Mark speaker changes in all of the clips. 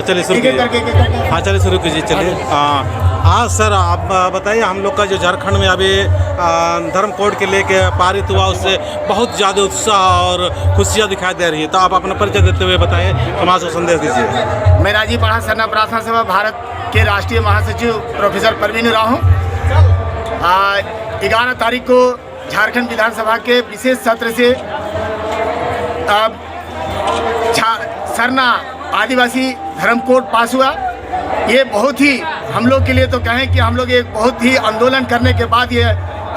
Speaker 1: हाँ चलिए शुरू कीजिए। हाँ चलिए शुरू कीजिए चलिए। हाँ सर, आप बताइए, हम लोग का जो झारखंड में अभी धर्म कोड के लेके पारित हुआ, उससे बहुत ज़्यादा उत्साह और खुशियाँ दिखाई दे रही है, तो आप अपना परिचय देते हुए बताएं, समाज को संदेश दीजिए।
Speaker 2: मैं राजी पढ़ा सरना प्रार्थना सभा भारत के राष्ट्रीय महासचिव प्रोफेसर परवीन उरांव हूँ। 11 तारीख को झारखंड विधानसभा के विशेष सत्र से सरना आदिवासी धर्म कोड पास हुआ। ये बहुत ही हम लोग के लिए तो कहें कि हम लोग एक बहुत ही आंदोलन करने के बाद ये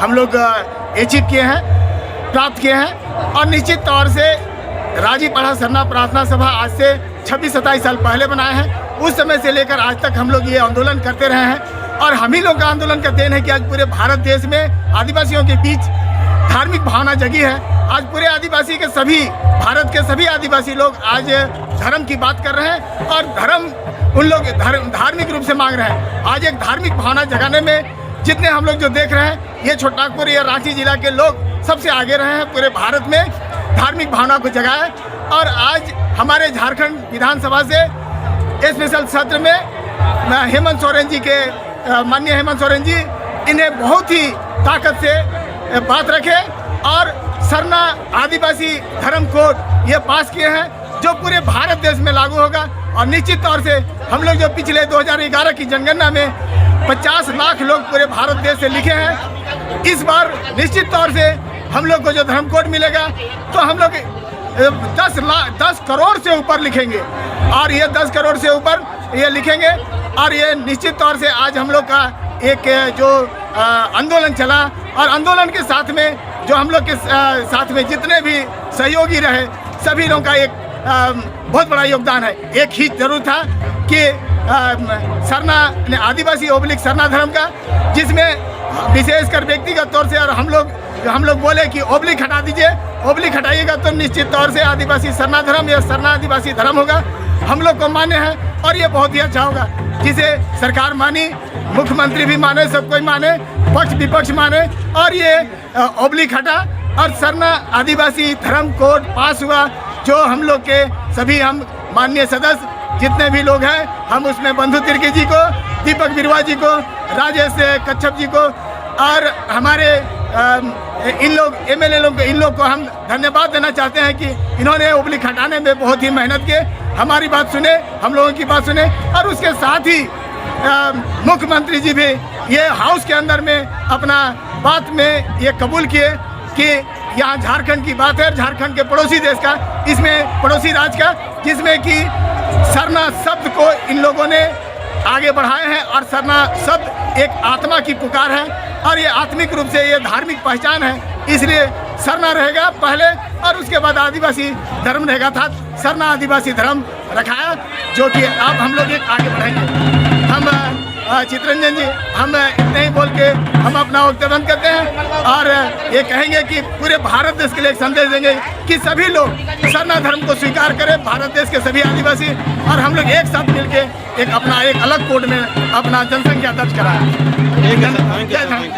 Speaker 2: हम लोग अचीव किए हैं, प्राप्त किए हैं। और निश्चित तौर से राजी पढ़ा सरना प्रार्थना सभा आज से 26-27 साल पहले बनाए हैं। उस समय से लेकर आज तक हम लोग ये आंदोलन करते रहे हैं और हम ही लोग का आंदोलन का देन है कि आज पूरे भारत देश में आदिवासियों के बीच धार्मिक भावना जगी है। आज पूरे आदिवासी के सभी, भारत के सभी आदिवासी लोग आज धर्म की बात कर रहे हैं और धर्म उन लोग धार्मिक रूप से मांग रहे हैं। आज एक धार्मिक भावना जगाने में जितने हम लोग जो देख रहे हैं, ये छोटानागपुर या रांची जिला के लोग सबसे आगे रहे हैं, पूरे भारत में धार्मिक भावना को जगाया। और आज हमारे झारखंड विधानसभा से स्पेशल सत्र में हेमंत सोरेन जी के, माननीय हेमंत सोरेन जी, इन्हें बहुत ही ताकत से बात रखे और सरना आदिवासी धर्म कोड ये पास किए हैं, जो पूरे भारत देश में लागू होगा। और निश्चित तौर से हम लोग जो पिछले 2011 की जनगणना में 50 लाख लोग पूरे भारत देश से लिखे हैं, इस बार निश्चित तौर से हम लोग को जो धर्म कोड मिलेगा तो हम लोग 10 करोड़ से ऊपर लिखेंगे। और ये 10 करोड़ से ऊपर ये लिखेंगे और ये निश्चित तौर से आज हम लोग का एक जो आंदोलन चला, और आंदोलन के साथ में जो हम लोग के साथ में जितने भी सहयोगी रहे, सभी लोगों का एक बहुत बड़ा योगदान है। एक ही जरूर था कि सरना आदिवासी ओब्लिक सरना धर्म का, जिसमें विशेषकर व्यक्तिगत तौर से और हम लोग बोले कि ओब्लिक हटा दीजिए, ओब्लिक हटाइएगा तो निश्चित तौर से आदिवासी सरना धर्म या सरना आदिवासी धर्म होगा। हम लोग को मान्य है और ये बहुत ही अच्छा होगा, जिसे सरकार मानी, मुख्यमंत्री भी माने, सब कोई माने, पक्ष विपक्ष माने, और ये ओब्लिक हटा और सरना आदिवासी धर्म कोड पास हुआ। जो हम लोग के सभी हम माननीय सदस्य जितने भी लोग हैं, हम उसमें बंधु तिर्की जी को, दीपक बिरवा जी को, राजेश कच्छप जी को और हमारे इन लोग MLA लोग, इन लोग को हम धन्यवाद देना चाहते हैं कि इन्होंने ओब्लिक हटाने में बहुत ही मेहनत किए, हमारी बात सुने, हम लोगों की बात सुने। और उसके साथ ही मुख्यमंत्री जी भी ये हाउस के अंदर में अपना बात में ये कबूल किए कि यहाँ झारखंड की बात है, झारखंड के पड़ोसी देश का, इसमें पड़ोसी राज्य का, जिसमें कि सरना शब्द को इन लोगों ने आगे बढ़ाए हैं। और सरना शब्द एक आत्मा की पुकार है और ये आत्मिक रूप से ये धार्मिक पहचान है, इसलिए सरना रहेगा पहले और उसके बाद आदिवासी धर्म रहेगा। था सरना आदिवासी धर्म रखाया, जो कि अब हम लोग एक आगे बढ़ेंगे। हम चित्रंजन जी, हम इतने ही बोल के हम अपना वक्तव्य बंद करते हैं और ये कहेंगे कि पूरे भारत देश के लिए एक संदेश देंगे कि सभी लोग सरना धर्म को स्वीकार करें, भारत देश के सभी आदिवासी, और हम लोग एक साथ मिलके एक अपना एक अलग कोड में अपना जनसंख्या दर्ज कराएं। जय हिंद।